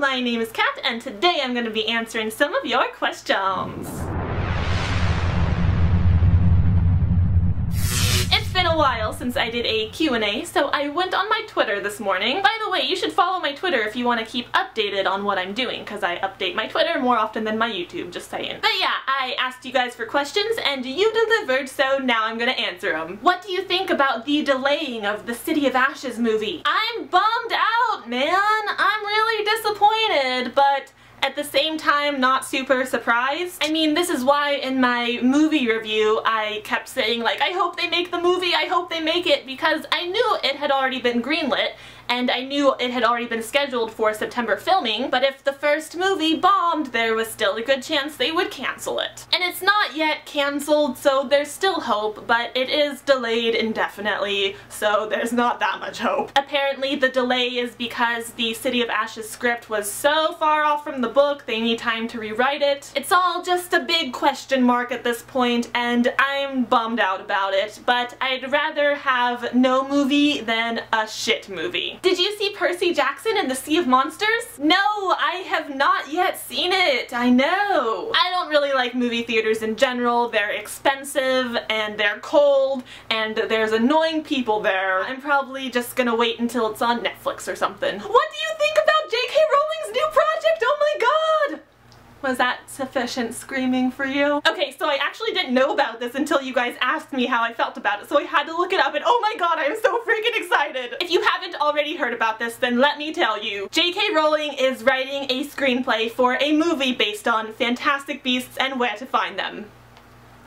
my name is Kat, and today I'm going to be answering some of your questions. It's been a while since I did a Q&A, so I went on my Twitter this morning. By the way, you should follow my Twitter if you want to keep updated on what I'm doing, because I update my Twitter more often than my YouTube, just saying. But yeah, I asked you guys for questions, and you delivered, so now I'm gonna answer them. What do you think about the delaying of the City of Ashes movie? I'm bummed out, man! I'm really disappointed, but at the same time, not super surprised. I mean, this is why in my movie review I kept saying, like, I hope they make the movie, I hope they make it, because I knew it had already been greenlit, and I knew it had already been scheduled for September filming, but if the first movie bombed, there was still a good chance they would cancel it. And it's not yet cancelled, so there's still hope, but it is delayed indefinitely, so there's not that much hope. Apparently the delay is because the City of Ashes script was so far off from the book, they need time to rewrite it. It's all just a big question mark at this point, and I'm bummed out about it, but I'd rather have no movie than a shit movie. Did you see Percy Jackson and the Sea of Monsters? No, I have not yet seen it. I know. I don't really like movie theaters in general. They're expensive and they're cold and there's annoying people there. I'm probably just gonna wait until it's on Netflix or something. What do you think about J.K. Rowling's new project? Oh my god! Was that sufficient screaming for you? Okay, so I actually didn't know about this until you guys asked me how I felt about it, so I had to look it up, and oh my god, I am so freaking excited! If you haven't already heard about this, then let me tell you. J.K. Rowling is writing a screenplay for a movie based on Fantastic Beasts and Where to Find Them.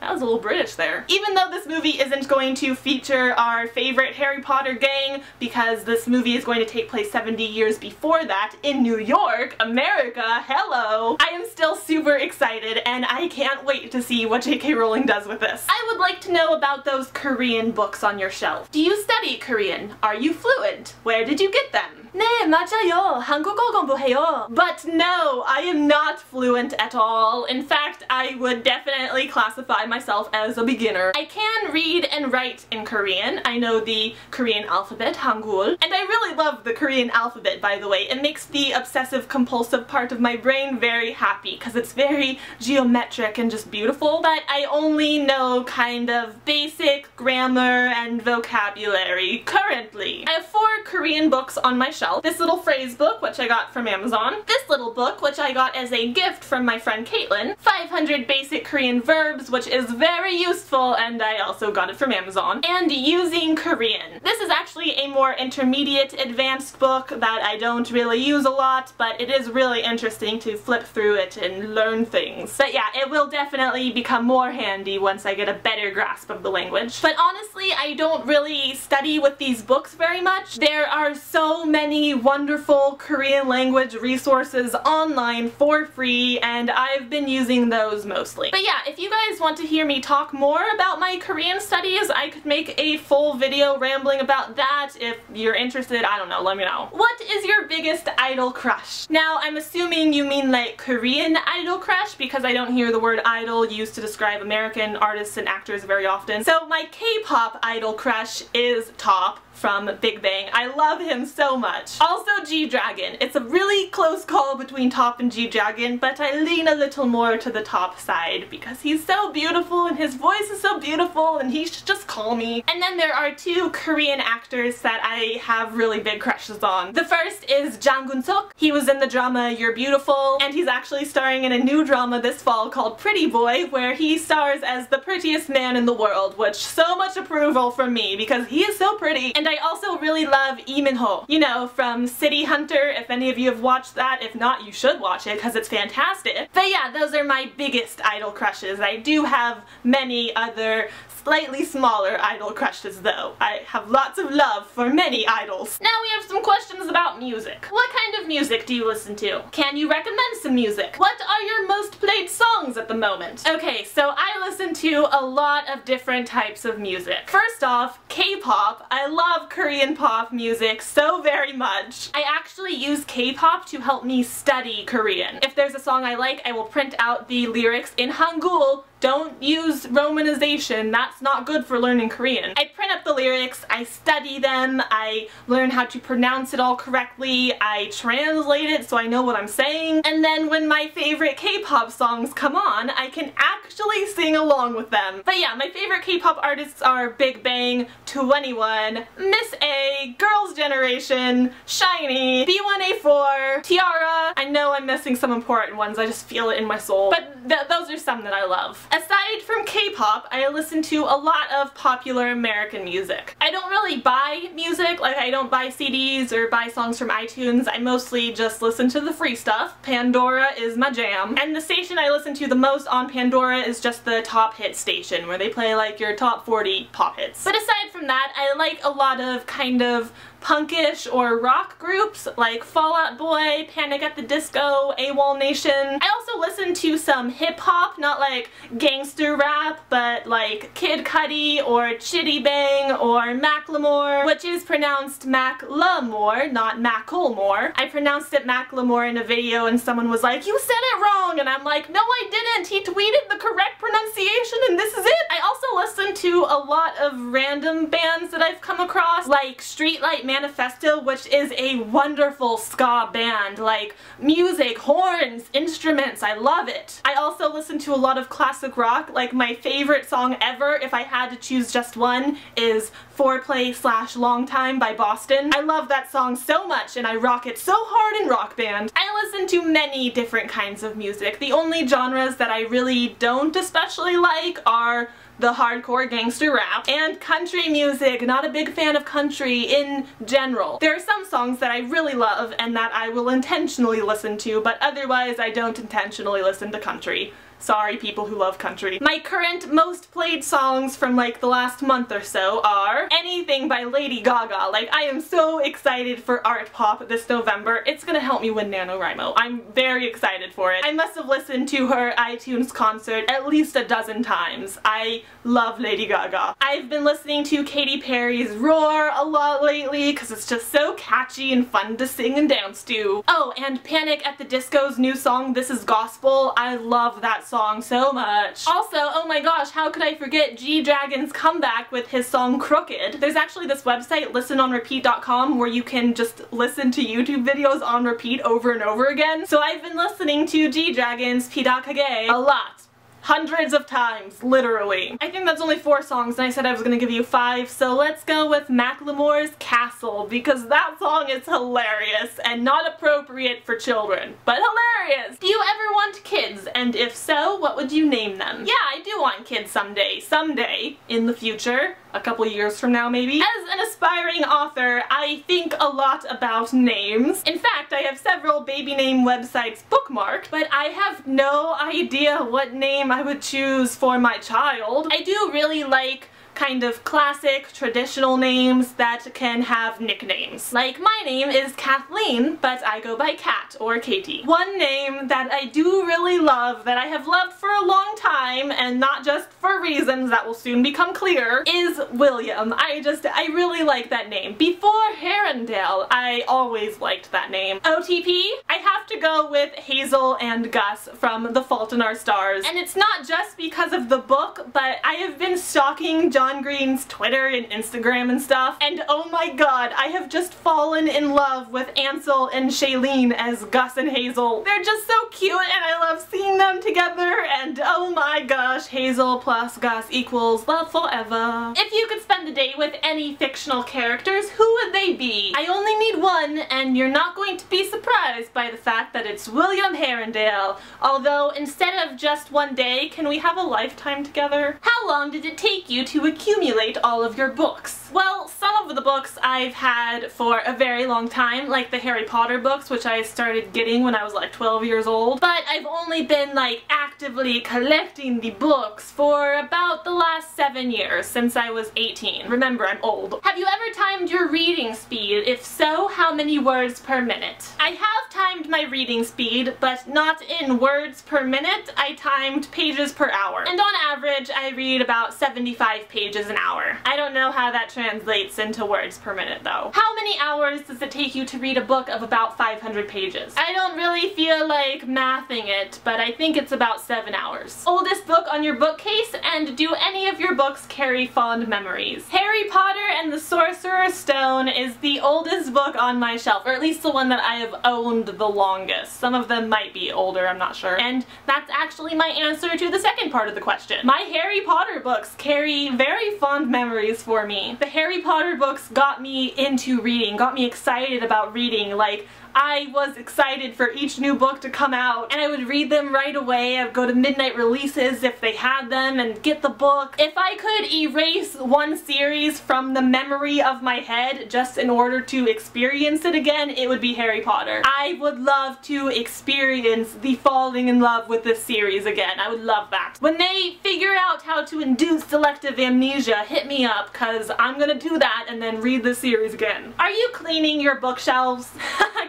That was a little British there. Even though this movie isn't going to feature our favorite Harry Potter gang, because this movie is going to take place 70 years before that in New York, America, hello! I am still super excited and I can't wait to see what J.K. Rowling does with this. I would like to know about those Korean books on your shelf. Do you study Korean? Are you fluent? Where did you get them? 네, 맞아요. 한국어 공부해요. But no, I am not fluent at all. In fact, I would definitely classify myself as a beginner. I can read and write in Korean. I know the Korean alphabet, Hangul, and I really love the Korean alphabet, by the way. It makes the obsessive-compulsive part of my brain very happy because it's very geometric and just beautiful, but I only know kind of basic grammar and vocabulary currently. I have 4 Korean books on my shelf. This little phrase book, which I got from Amazon. This little book, which I got as a gift from my friend Caitlin. 500 Basic Korean Verbs, which is very useful, and I also got it from Amazon. And Using Korean. This is actually a more intermediate advanced book that I don't really use a lot, but it is really interesting to flip through it and learn things. But yeah, it will definitely become more handy once I get a better grasp of the language. But honestly, I don't really study with these books very much. There are so many wonderful Korean language resources online for free, and I've been using those mostly. But yeah, if you guys want to hear me talk more about my Korean studies, I could make a full video rambling about that. If you're interested, I don't know, let me know. What is your biggest idol crush? Now, I'm assuming you mean like Korean idol crush, because I don't hear the word idol used to describe American artists and actors very often. So my K-pop idol crush is Top from Big Bang. I love him so much. Also G-Dragon. It's a really close call between Top and G-Dragon, but I lean a little more to the Top side because he's so beautiful and his voice is so beautiful and he should just call me. And then there are 2 Korean actors that I have really big crushes on. The first is Jang Gun-suk. He was in the drama You're Beautiful, and he's actually starring in a new drama this fall called Pretty Boy, where he stars as the prettiest man in the world, which so much approval from me because he is so pretty. And I also really love Lee Min-ho, you know, from City Hunter, if any of you have watched that. If not, you should watch it because it's fantastic. But yeah, those are my biggest idol crushes. I do have many other slightly smaller idol crushes though. I have lots of love for many idols. Now we have some questions about music. What kind of music do you listen to? Can you recommend some music? What are your most played songs at the moment? Okay, so I listen to a lot of different types of music. First off, K-pop. I love Korean pop music so very much. I actually use K-pop to help me study Korean. If there's a song I like, I will print out the lyrics in Hangul don't use romanization. That's not good for learning Korean. I print up the lyrics, I study them, I learn how to pronounce it all correctly, I translate it so I know what I'm saying, and then when my favorite K-pop songs come on, I can actually sing along with them. But yeah, my favorite K-pop artists are Big Bang, 2NE1, Miss A, Girls' Generation, SHINee, B1A4, Tiara. I know I'm missing some important ones, I just feel it in my soul. But those are some that I love. Aside from K-pop, I listen to a lot of popular American music. I don't really buy music, like I don't buy CDs or buy songs from iTunes. I mostly just listen to the free stuff. Pandora is my jam. And the station I listen to the most on Pandora is just the top hit station, where they play like your top 40 pop hits. But aside from that, I like a lot of kind of punkish or rock groups like Fall Out Boy, Panic at the Disco, AWOL Nation. I also listen to some hip-hop, not like gangster rap, but like Kid Cudi or Chitty Bang or Macklemore, which is pronounced Macklemore, not Macklemore. I pronounced it Macklemore in a video and someone was like, "You said it wrong!" And I'm like, "No, I didn't! He tweeted the correct pronunciation and this is it!" I also listen to a lot of random bands that I've come across, like Streetlight Manifesto, which is a wonderful ska band. Like, music, horns, instruments, I love it. I also listen to a lot of classic rock. Like, my favorite song ever, if I had to choose just one, is Foreplay/Long Time by Boston. I love that song so much and I rock it so hard in Rock Band. I listen to many different kinds of music. The only genres that I really don't especially like are the hardcore gangster rap and country music. Not a big fan of country in general. There are some songs that I really love and that I will intentionally listen to, but otherwise I don't intentionally listen to country. Sorry, people who love country. My current most played songs from like the last month or so are Anything by Lady Gaga. Like, I am so excited for Art Pop this November. It's gonna help me win NaNoWriMo. I'm very excited for it. I must have listened to her iTunes concert at least a dozen times. I love Lady Gaga. I've been listening to Katy Perry's Roar a lot lately because it's just so catchy and fun to sing and dance to. Oh, and Panic at the Disco's new song, This Is Gospel. I love that song so much. Also, oh my gosh, how could I forget G-Dragon's comeback with his song Crooked. There's actually this website, listenonrepeat.com, where you can just listen to YouTube videos on repeat over and over again. So I've been listening to G-Dragon's Pidakage a lot. Hundreds of times, literally. I think that's only 4 songs and I said I was gonna give you 5, so let's go with Macklemore's Castle, because that song is hilarious and not appropriate for children, but hilarious! Do you ever want kids? And if so, what would you name them? Yeah, I do want kids someday. Someday, in the future. A couple years from now, maybe. As an aspiring author, I think a lot about names. In fact, I have several baby name websites bookmarked, but I have no idea what name I would choose for my child. I do really like kind of classic, traditional names that can have nicknames. Like, my name is Kathleen, but I go by Kat or Katie. One name that I do really love, that I have loved for a long time, and not just for reasons that will soon become clear, is William. I really like that name. Before Herondale, I always liked that name. OTP? I have to go with Hazel and Gus from The Fault in Our Stars. And it's not just because of the book, but I have been stalking John Green's Twitter and Instagram and stuff, and oh my god, I have just fallen in love with Ansel and Shailene as Gus and Hazel. They're just so cute and I love seeing them together, and oh my gosh, Hazel plus Gus equals love forever. If you could spend a day with any fictional characters, who would they be? I only need one, and you're not going to be surprised by the fact that it's William Herondale. Although, instead of just one day, can we have a lifetime together? How long did it take you to accumulate all of your books? Well, some of the books I've had for a very long time, like the Harry Potter books, which I started getting when I was like 12 years old, but I've only been like actively collecting the books for about the last 7 years, since I was 18. Remember, I'm old. Have you ever timed your reading speed? If so, how many words per minute? I have timed my reading speed, but not in words per minute. I timed pages per hour. And on average, I read about 75 pages an hour. I don't know how that translates into words per minute though. How many hours does it take you to read a book of about 500 pages? I don't really feel like mathing it, but I think it's about 7 hours. Oldest book on your bookcase, and do any of your books carry fond memories? Harry Potter and the Sorcerer's Stone is the oldest book on my shelf, or at least the one that I have owned the longest. Some of them might be older, I'm not sure. And that's actually my answer to the second part of the question. My Harry Potter books carry very fond memories for me. The Harry Potter books got me into reading, got me excited about reading. Like, I was excited for each new book to come out, and I would read them right away. I would go to midnight releases if they had them and get the book. If I could erase one series from the memory of my head just in order to experience it again, it would be Harry Potter. I would love to experience the falling in love with this series again. I would love that. When they figure out how to induce selective amnesia, hit me up, cause I'm gonna do that and then read the series again. Are you cleaning your bookshelves?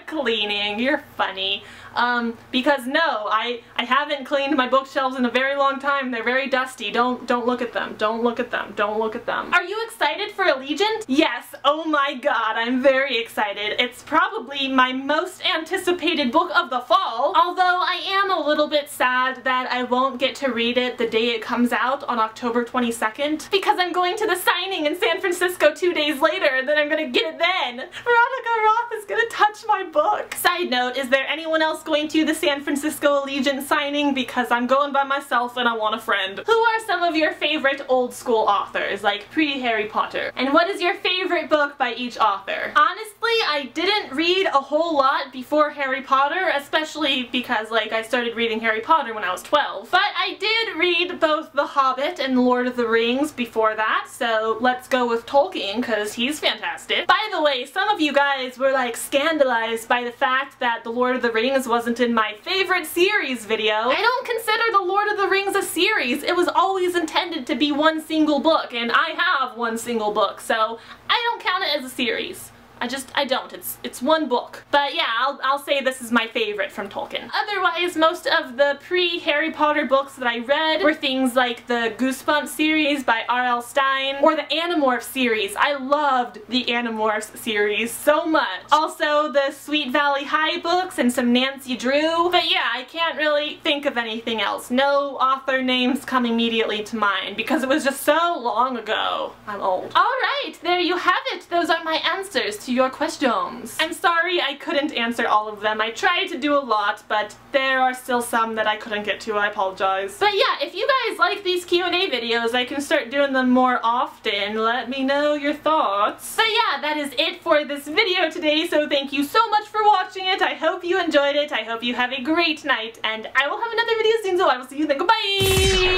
Cleaning, you're funny. Because no, I haven't cleaned my bookshelves in a very long time. They're very dusty. Don't look at them. Don't look at them. Don't look at them. Are you excited for Allegiant? Yes. Oh my god, I'm very excited. It's probably my most anticipated book of the fall, although I am a little bit sad that I won't get to read it the day it comes out on October 22nd, because I'm going to the signing in San Francisco 2 days later, then I'm gonna get it then. Veronica Roth is gonna touch my book. Side note, is there anyone else going to the San Francisco Allegiant signing? Because I'm going by myself and I want a friend. Who are some of your favorite old school authors, like pre-Harry Potter? And what is your favorite book by each author? Honestly, I didn't read a whole lot before Harry Potter, especially because, like, I started reading Harry Potter when I was 12. But I did read both The Hobbit and Lord of the Rings before that, so let's go with Tolkien, because he's fantastic. By the way, some of you guys were, like, scandalized by the fact that The Lord of the Rings wasn't in my favorite series video. I don't consider The Lord of the Rings a series. It was always intended to be one single book, and I have one single book, so I don't count it as a series. I don't. It's one book. But yeah, I'll say this is my favorite from Tolkien. Otherwise, most of the pre-Harry Potter books that I read were things like the Goosebumps series by R.L. Stine, or the Animorphs series. I loved the Animorphs series so much. Also, the Sweet Valley High books and some Nancy Drew. But yeah, I can't really think of anything else. No author names come immediately to mind because it was just so long ago. I'm old. Alright, there you have it. Those are my answers to your questions. I'm sorry I couldn't answer all of them. I tried to do a lot, but there are still some that I couldn't get to. I apologize. But yeah, if you guys like these Q&A videos, I can start doing them more often. Let me know your thoughts. But yeah, that is it for this video today, so thank you so much for watching it. I hope you enjoyed it. I hope you have a great night, and I will have another video soon, so I will see you then. Goodbye!